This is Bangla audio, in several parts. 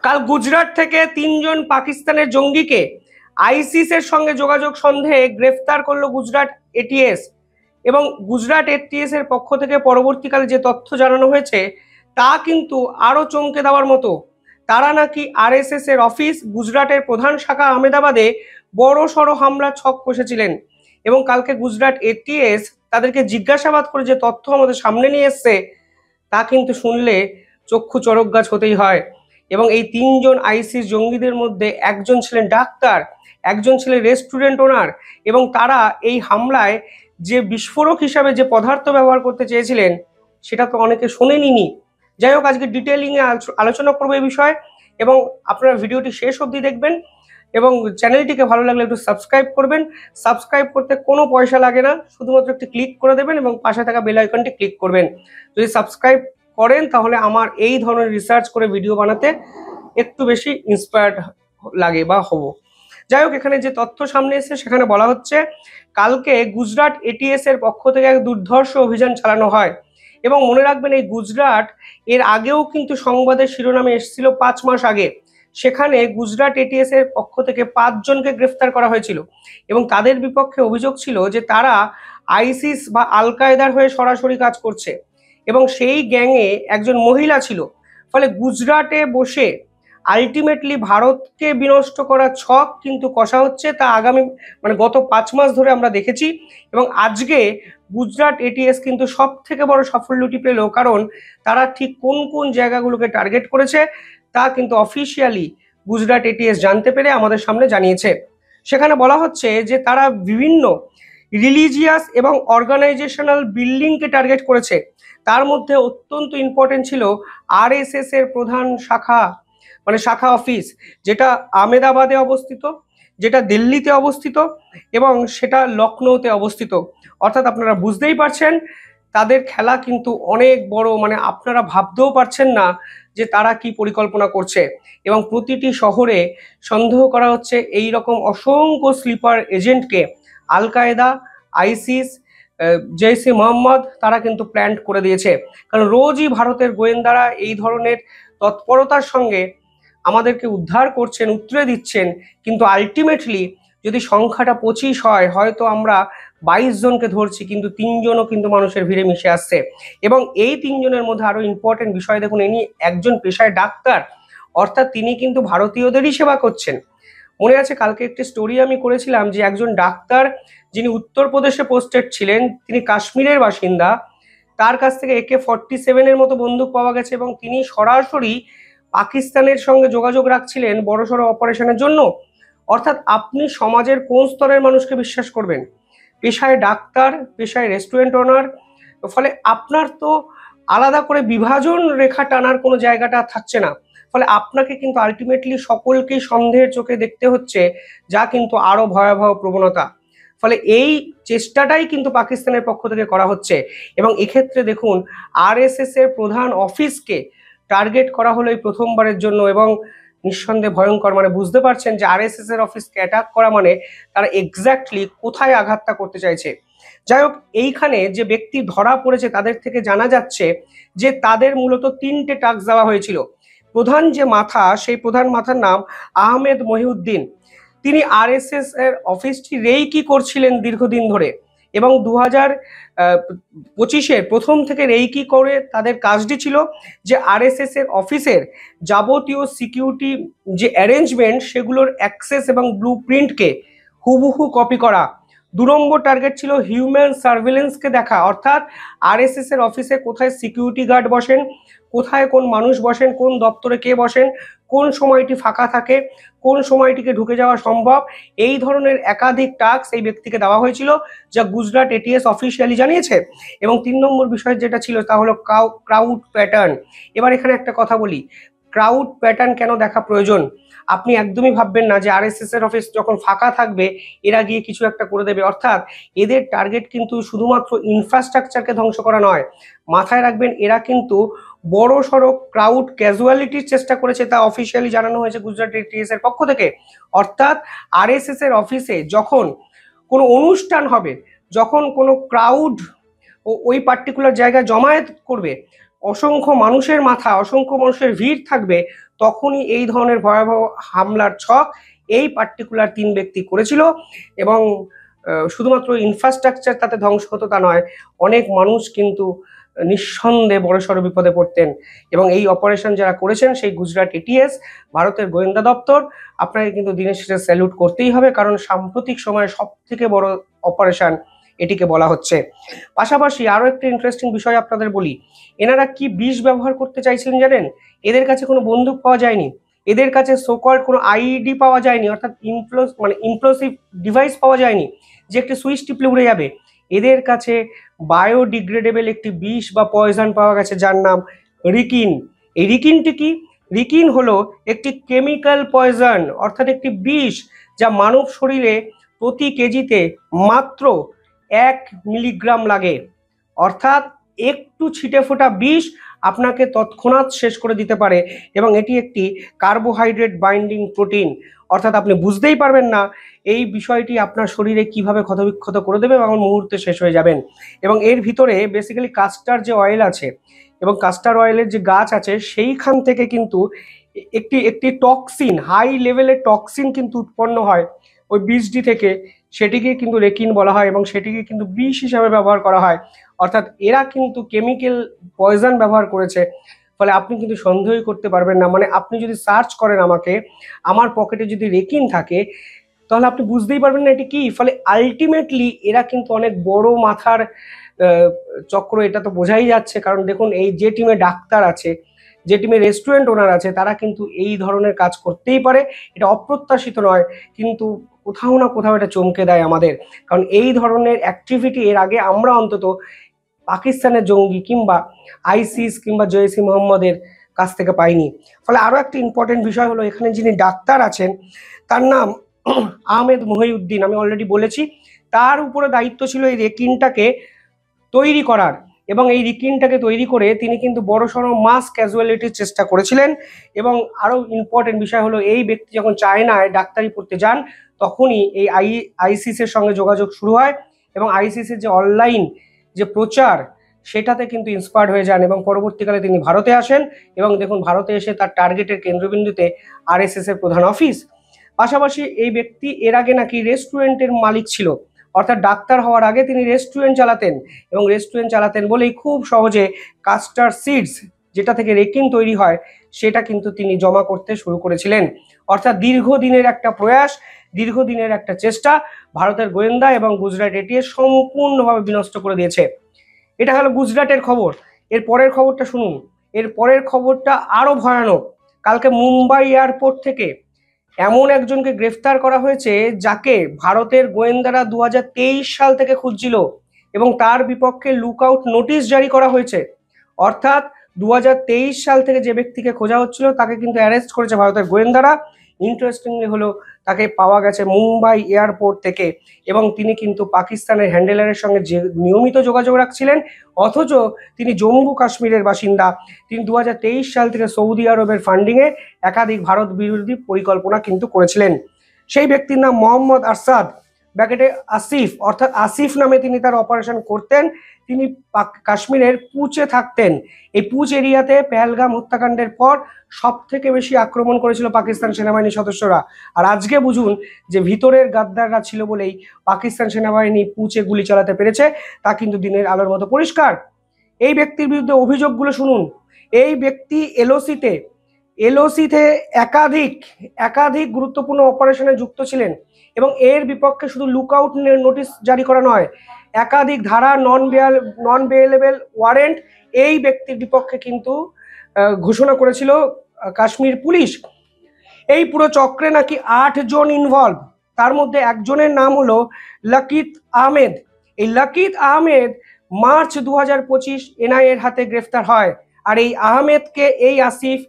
কাল গুজরাট থেকে 3জন পাকিস্তানের জঙ্গিকে আইসিসের সঙ্গে যোগাযোগ সন্দেহে গ্রেফতার করলো গুজরাট এটিএস। এবং গুজরাট এটিএস এর পক্ষ থেকে পরবর্তীকালে যে তথ্য জানানো হয়েছে তা কিন্তু আরো চমকে দেওয়ার মতো। তারা নাকি আরএসএস এর অফিস গুজরাটের প্রধান শাখা আহমেদাবাদে বড় সড়ো হামলা ছক কষেছিলেন। এবং কালকে গুজরাট এটিএস তাদেরকে জিজ্ঞাসাবাদ করে যে তথ্য আমাদের সামনে নিয়ে এসছে তা কিন্তু শুনলে চক্ষু চড়ক গাছ হতেই হয়। এবং এই 3জন আইসিস জঙ্গিদের মধ্যে একজন ছিলেন ডাক্তার, একজন ছিলেন রেস্টুরেন্ট ওনার, এবং তারা এই হামলায় যে বিস্ফোরক হিসাবে যে পদার্থ ব্যবহার করতে চেয়েছিলেন সেটা তো অনেকে শোনেনি। যাই হোক, আজকে ডিটেলিংয়ে আলোচনা করবো এই বিষয়ে, এবং আপনারা ভিডিওটি শেষ অবধি দেখবেন এবং চ্যানেলটিকে ভালো লাগলে একটু সাবস্ক্রাইব করবেন। সাবস্ক্রাইব করতে কোনো পয়সা লাগে না, শুধুমাত্র একটি ক্লিক করে দেবেন এবং পাশে থাকা বেল আইকনটি ক্লিক করবেন। যদি সাবস্ক্রাইব করেন তাহলে আমার এই ধরনের রিসার্চ করে ভিডিও বানাতে একটু বেশি ইন্সপায়ার্ড লাগে বা হব। যাই হোক, এখানে যে তথ্য সামনে এসেছে সেখানে বলা হচ্ছে কালকে গুজরাট এটিএস এর পক্ষ থেকে এক দুর্ধর্ষ অভিযান চালানো হয়। এবং মনে রাখবেন, এই গুজরাট এর আগেও কিন্তু সংবাদের শিরোনামে এসেছিল 5 মাস আগে। সেখানে গুজরাট এটিএস এর পক্ষ থেকে 5জনকে গ্রেফতার করা হয়েছিল এবং তাদের বিপক্ষে অভিযোগ ছিল যে তারা আইসিস বা আল কায়দার হয়ে সরাসরি কাজ করছে এবং সেই গ্যাংয়ে একজন মহিলা ছিল। ফলে গুজরাটে বসে আলটিমেটলি ভারতকে বিনষ্ট করার ছক কিন্তু কষা হচ্ছে, তা আগামী গত 5 মাস ধরে আমরা দেখেছি। এবং আজকে গুজরাট এটিএস কিন্তু সব থেকে বড় সাফল্যটি পেল, কারণ তারা ঠিক কোন কোন জায়গাগুলোকে টার্গেট করেছে তা কিন্তু অফিসিয়ালি গুজরাট এটিএস জানতে পেরে আমাদের সামনে জানিয়েছে। সেখানে বলা হচ্ছে যে তারা বিভিন্ন রিলিজিয়াস এবং অর্গানাইজেশনাল বিল্ডিংকে টার্গেট করেছে। তার মধ্যে অত্যন্ত ইম্পর্টেন্ট ছিল আরএসএস এর প্রধান শাখা শাখা অফিস, যেটা আহমেদাবাদে অবস্থিত, যেটা দিল্লিতে অবস্থিত এবং সেটা লখনৌতে অবস্থিত। অর্থাৎ আপনারা বুঝতেই পারছেন তাদের খেলা কিন্তু অনেক বড়, আপনারা ভাবতেও পারছেন না যে তারা কি পরিকল্পনা করছে। এবং প্রতিটি শহরে সন্দেহ করা হচ্ছে এই রকম অসংখ্য স্লিপার এজেন্টকে আল কায়দা, আইসিস, জৈশে মোহাম্মদ তারা কিন্তু প্ল্যান করে দিয়েছে। কারণ রোজই ভারতের গোয়েন্দারা এই ধরনের তৎপরতার সঙ্গে আমাদেরকে উদ্ধার করছেন, উত্তরে দিচ্ছেন, কিন্তু আলটিমেটলি যদি সংখ্যাটা 25 হয়, হয়তো আমরা 22 জনকে ধরছি, কিন্তু 3জনও কিন্তু মানুষের ভিড়ে মিশে আসছে। এবং এই 3জনের মধ্যে আরো ইম্পর্টেন্ট বিষয় দেখুন, ইনি একজন পেশায় ডাক্তার, অর্থাৎ তিনি কিন্তু ভারতীয়দেরই সেবা করছেন। মনে আছে কালকে একটি স্টোরি আমি করেছিলাম যে একজন ডাক্তার যিনি উত্তরপ্রদেশে পোস্টেড ছিলেন, তিনি কাশ্মীরের বাসিন্দা, তার কাছ থেকে AK-47 এর মতো বন্দুক পাওয়া গেছে এবং তিনি সরাসরি পাকিস্তানের সঙ্গে যোগাযোগ রাখছিলেন বড়সড় অপারেশনের জন্য। অর্থাৎ আপনি সমাজের কোন স্তরের মানুষকে বিশ্বাস করবেন? পেশায় ডাক্তার, পেশায় রেস্টুরেন্ট ওনার, ফলে আপনার তো আলাদা করে বিভাজন রেখা টানার কোনো জায়গাটা থাকছে না। ফলে আপনাকে কিন্তু আলটিমেটলি সকলকেই সন্দেহের চোখে দেখতে হচ্ছে, যা কিন্তু আরো ভয়াবহ প্রবণতা। ফলে এই চেষ্টাটাই কিন্তু পাকিস্তানের পক্ষ থেকে করা হচ্ছে। এবং এক্ষেত্রে দেখুন, আরএসএস এর প্রধান অফিসকে টার্গেট করা হলো এই প্রথমবারের জন্য, এবং নিঃসন্দেহে ভয়ঙ্কর। বুঝতে পারছেন যে আরএসএস এর অফিসকে অ্যাটাক করা মানে তারা এক্স্যাক্টলি কোথায় আঘাতটা করতে চাইছে। যাই হোক, এইখানে যে ব্যক্তি ধরা পড়েছে তাদের থেকে জানা যাচ্ছে যে তাদের মূলত 3টে টাস্ক দেওয়া হয়েছিল। প্রধান যে মাথা, সেই প্রধান মাথার নাম আহমেদ মহিউদ্দিন। তিনি আরএসএস এর অফিসটি রেইকি করছিলেন দীর্ঘদিন ধরে, এবং 2025-এর প্রথম থেকে রেইকি করে তাদের কাজটি ছিল যে আরএসএস এর অফিসের যাবতীয় সিকিউরিটি যে অ্যারেঞ্জমেন্ট সেগুলোর অ্যাক্সেস এবং ব্লু প্রিন্টকে হুবহু কপি করা। 2 নম্বর টার্গেট ছিল হিউম্যান সার্ভেলেন্সকে দেখা, অর্থাৎ আরএসএস এর অফিসে কোথায় সিকিউরিটি গার্ড বসেন, কোথায় কোন মানুষ বসেন, কোন দপ্তরে কে বসেন, কোন সময়টি ফাঁকা থাকে, কোন সময়টিকে ঢুকে যাওয়া সম্ভব, এই ধরনের একাধিক টাস্ক এই ব্যক্তিকে দেওয়া হয়েছিল, যা গুজরাট এটিএস অফিসিয়ালি জানিয়েছে। এবং 3 নম্বর বিষয় যেটা ছিল তা হলো ক্রাউড প্যাটার্ন। এবার এখানে একটা কথা বলি, ক্রাউড প্যাটার্ন কেন দেখা প্রয়োজন? আপনি একদমই ভাববেন না যে আরএসএস এর অফিস যখন ফাঁকা থাকবে এরা গিয়ে কিছু একটা করে দেবে। অর্থাৎ এদের টার্গেট কিন্তু শুধুমাত্র ইনফ্রাস্ট্রাকচারকে ধ্বংস করা নয়, মাথায় রাখবেন এরা কিন্তু বড় সড়ো ক্রাউড ক্যাজুয়ালিটির চেষ্টা করেছে, তা অফিসিয়ালি জানানো হয়েছে গুজরাট এটিএস এর পক্ষ থেকে। অর্থাৎ আরএসএস এর অফিসে যখন কোনো অনুষ্ঠান হবে, যখন কোনো ক্রাউড ওই পার্টিকুলার জায়গায় জমায়েত করবে, অসংখ্য মানুষের ভিড় থাকবে, তখনই এই ধরনের ভয়াবহ হামলার ছক এই পার্টিকুলার 3 ব্যক্তি করেছিল। এবং শুধুমাত্র ইনফ্রাস্ট্রাকচার তাতে ধ্বংস হতো তা নয়, অনেক মানুষ কিন্তু নিঃসন্দেহে বড়সড় বিপদে পড়তেন। এবং এই অপারেশন যারা করেছেন সেই গুজরাট এটিএস, ভারতের গোয়েন্দা দপ্তর, আপনাকে কিন্তু দিনের শেষে স্যালুট করতেই হবে, কারণ সাম্প্রতিক সময়ে সব থেকে বড় অপারেশন এটিকে বলা হচ্ছে। পাশাপাশি আরো একটা ইন্টারেস্টিং বিষয় আপনাদের বলি, এনারা কি বিষ ব্যবহার করতে চাইছিলেন জানেন? এদের কাছে কোনো বন্দুক পাওয়া যায়নি, এদের কাছে সোকল্ড কোনো আইইডি পাওয়া যায়নি, অর্থাৎ ইমপ্লোসিভ ডিভাইস পাওয়া যায়নি যে একটি সুইচ টিপলে উড়ে যাবে। এদের কাছে বায়োডিগ্রেডেবল একটি বিষ বা পয়জন পাওয়া গেছে যার নাম রিকিন। এই রিকিনটি কি? রিকিন হলো একটি কেমিক্যাল পয়জন, অর্থাৎ একটি বিষ যা মানব শরীরে প্রতি কেজিতে মাত্র 1 মিলিগ্রাম লাগে। অর্থাৎ একটু ছিটে ফোটা বিষ আপনাকে তৎক্ষণাৎ শেষ করে দিতে পারে। এবং এটি একটি কার্বোহাইড্রেট বাইন্ডিং প্রোটিন, অর্থাৎ আপনি বুঝতেই পারবেন না এই বিষয়টি আপনার শরীরে কিভাবে ক্ষতবিক্ষত করে দেবে এবং মুহূর্তে শেষ হয়ে যাবেন। এবং এর ভিতরে বেসিক্যালি কাস্টার যে অয়েল আছে এবং কাস্টার অয়েলের যে গাছ আছে সেইখান থেকে কিন্তু একটি একটি টক্সিন, হাই লেভেলের টক্সিন কিন্তু উৎপন্ন হয় ওই বীজটি থেকে, সেটিকে কিন্তু রেকিন বলা হয় এবং সেটিকে কিন্তু বিষ হিসাবে ব্যবহার করা হয়। অর্থাৎ এরা কিন্তু কেমিক্যাল পয়জন ব্যবহার করেছে। ফলে আপনি কিন্তু সন্দেহই করতে পারবেন না, মানে আপনি যদি সার্চ করেন আমাকে, আমার পকেটে যদি রেকিন থাকে তাহলে আপনি বুঝতেই পারবেন না এটি কি। ফলে আলটিমেটলি এরা কিন্তু অনেক বড় মাথার চক্র, এটা তো বোঝাই যাচ্ছে। কারণ দেখুন, এই যে টিমে ডাক্তার আছে, যে টিমে রেস্টুরেন্ট ওনার আছে, তারা কিন্তু এই ধরনের কাজ করতেই পারে। এটা অপ্রত্যাশিত নয়, কিন্তু কোথাও না কোথাও এটা চমকে দেয় আমাদের। কারণ এই ধরনের অ্যাক্টিভিটি এর আগে আমরা অন্তত পাকিস্তানের জঙ্গি কিংবা আইসিস কিংবা জৈশ-ই মোহাম্মদের কাছ থেকে পাইনি। ফলে আরো একটা ইম্পর্টেন্ট বিষয় হলো, এখানে যিনি ডাক্তার আছেন তার নাম আহমেদ মহিউদ্দিন। আমি অলরেডি বলেছি, তার উপরে দায়িত্ব ছিল এই রেকিনটাকে তৈরি করার। এবং এই রিকিনটাকে তৈরি করে তিনি কিন্তু বড়সড় মাস ক্যাজুয়ালিটির চেষ্টা করেছিলেন। এবং আরো ইম্পর্টেন্ট বিষয় হলো, এই ব্যক্তি যখন চায়নায় ডাক্তারি পড়তে যান তখনই এই আইসিসের সঙ্গে যোগাযোগ শুরু হয় এবং আইসিসের যে অনলাইন যে প্রচার সেটাতে কিন্তু ইন্সপায়ার্ড হয়ে যান এবং পরবর্তীকালে তিনি ভারতে আসেন। এবং দেখুন, ভারতে এসে তার টার্গেটের কেন্দ্রবিন্দুতে আরএসএস এর প্রধান অফিস। পাশাপাশি এই ব্যক্তি এর আগে নাকি রেস্টুরেন্টের মালিক ছিল, অর্থাৎ ডাক্তার হওয়ার আগে তিনি রেস্টুরেন্ট চালাতেন এবং রেস্টুরেন্ট চালাতেন বলেই খুব সহজে কাস্টার সিডস, যেটা থেকে রেকিন তৈরি হয়, সেটা কিন্তু তিনি জমা করতে শুরু করেছিলেন। অর্থাৎ দীর্ঘদিনের একটা প্রয়াস, দীর্ঘদিনের একটা চেষ্টা ভারতের গোয়েন্দা এবং গুজরাট এটিএস সম্পূর্ণভাবে বিনষ্ট করে দিয়েছে। এটা হলো গুজরাটের খবর। এর পরের খবরটা শুনুন, এর পরের খবরটা আরো ভয়ানক। কালকে মুম্বাই এয়ারপোর্ট থেকে এমন একজনকে গ্রেফতার করা হয়েছে যাকে ভারতের গোয়েন্দারা 2023 সাল থেকে খুঁজছিল এবং তার বিপক্ষে লুকআউট নোটিশ জারি করা হয়েছে। অর্থাৎ 2023 সাল থেকে যে ব্যক্তিকে খোঁজা হচ্ছিল তাকে কিন্তু অ্যারেস্ট করেছে ভারতের গোয়েন্দারা। ইন্টারেস্টিংলি হলো, তাকে পাওয়া গেছে মুম্বাই এয়ারপোর্ট থেকে এবং তিনি কিন্তু পাকিস্তানের হ্যান্ডেলারের সঙ্গে যে নিয়মিত যোগাযোগ রাখছিলেন, অথচ তিনি জম্মু কাশ্মীরের বাসিন্দা। তিনি 2023 সাল থেকে সৌদি আরবের ফান্ডিংয়ে একাধিক ভারত বিরোধী পরিকল্পনা কিন্তু করেছিলেন। সেই ব্যক্তির নাম মোহাম্মদ আরসাদ, ব্র্যাকেটে আসিফ, অর্থাৎ আসিফ নামে তিনি তার অপারেশন করতেন। তিনি কাশ্মীরের পুঁচে থাকতেন। এই পুঁচ এরিয়াতে পেহেলগাম হত্যাকাণ্ডের পর সব থেকে বেশি আক্রমণ করেছিল পাকিস্তান সেনাবাহিনীর সদস্যরা। আর আজকে বুঝুন যে ভিতরের গাদ্দাররা ছিল বলেই পাকিস্তান সেনাবাহিনী পুঁচে গুলি চালাতে পেরেছে, তা কিন্তু দিনের আলোর মতো পরিষ্কার। এই ব্যক্তির বিরুদ্ধে অভিযোগগুলো শুনুন। এই ব্যক্তি এলওসিতে একাধিক গুরুত্বপূর্ণ অপারেশনে যুক্ত ছিলেন এবং এর বিপক্ষে শুধু লুকআউট নোটিশ জারি করা নয়, একাধিক ধারা, নন বেলেবল ওয়ারেন্ট এই ব্যক্তির বিপক্ষে কিন্তু ঘোষণা করেছিল কাশ্মীর পুলিশ। এই পুরো চক্রে নাকি 8 জন ইনভলভ, তার মধ্যে একজনের নাম হলো লাকিত আহমেদ। এই লাকিত আহমেদ মার্চ 2025 এনআইএর হাতে গ্রেফতার হয়। আর এই আহমেদকে এই আসিফ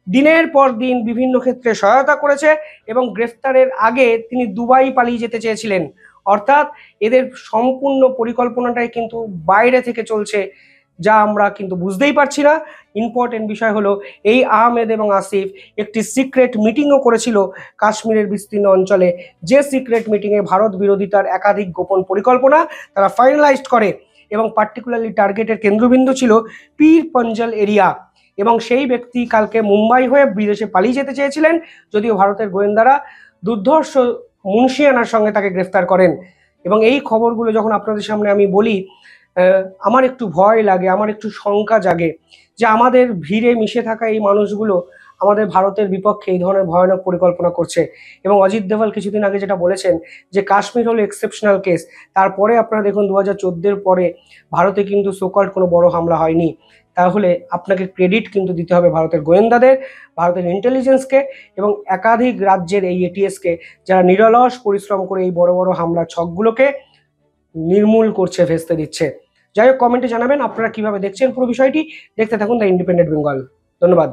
দিনের পর দিন বিভিন্ন ক্ষেত্রে সহায়তা করেছে এবং গ্রেফতারের আগে তিনি দুবাই পালিয়ে যেতে চেয়েছিলেন। অর্থাৎ এদের সম্পূর্ণ পরিকল্পনাটাই কিন্তু বাইরে থেকে চলছে, যা আমরা কিন্তু বুঝতেই পারছি না। ইম্পর্টেন্ট বিষয় হলো, এই আহমেদ এবং আসিফ একটি সিক্রেট মিটিংও করেছিল কাশ্মীরের বিস্তীর্ণ অঞ্চলে, যে সিক্রেট মিটিংয়ে ভারত বিরোধিতার একাধিক গোপন পরিকল্পনা তারা ফাইনালাইজড করে এবং পার্টিকুলারলি টার্গেটের কেন্দ্রবিন্দু ছিল পীর পঞ্জল এরিয়া। এবং সেই ব্যক্তি কালকে মুম্বাই হয়ে বিদেশে পালিয়ে যেতে চেয়েছিলেন, যদিও ভারতের গোয়েন্দারা দুর্ধর্ষ মুন্সিয়ানার সঙ্গে তাকে গ্রেফতার করেন। এবং এই খবরগুলো যখন আপনাদের সামনে আমি বলি, আমার একটু ভয় লাগে, আমার একটু শঙ্কা জাগে যে আমাদের ভিড়ে মিশে থাকা এই মানুষগুলো আমাদের ভারতের বিপক্ষে এই ধরনের ভয়ানক পরিকল্পনা করছে। এবং অজিত দেওয়াল কিছুদিন আগে যেটা বলেছেন যে কাশ্মীর হলো এক্সেপশনাল কেস, তারপরে আপনারা দেখুন 2014-এর পরে ভারতে কিন্তু সোকল্ড কোনো বড় হামলা হয়নি। তাহলে আপনাকে ক্রেডিট কিন্তু দিতে হবে ভারতের গোয়েন্দাদের, ভারতের ইন্টেলিজেন্সকে এবং একাধিক রাজ্যের এই এটিএসকে, যারা নিরলস পরিশ্রম করে এই বড় বড় হামলার ছকগুলোকে নির্মূল করছে, ভেস্তে দিচ্ছে। যাই হোক, কমেন্টে জানাবেন আপনারা কিভাবে দেখছেন পুরো বিষয়টি। দেখতে থাকুন দ্য ইন্ডিপেন্ডেন্ট বেঙ্গল। ধন্যবাদ।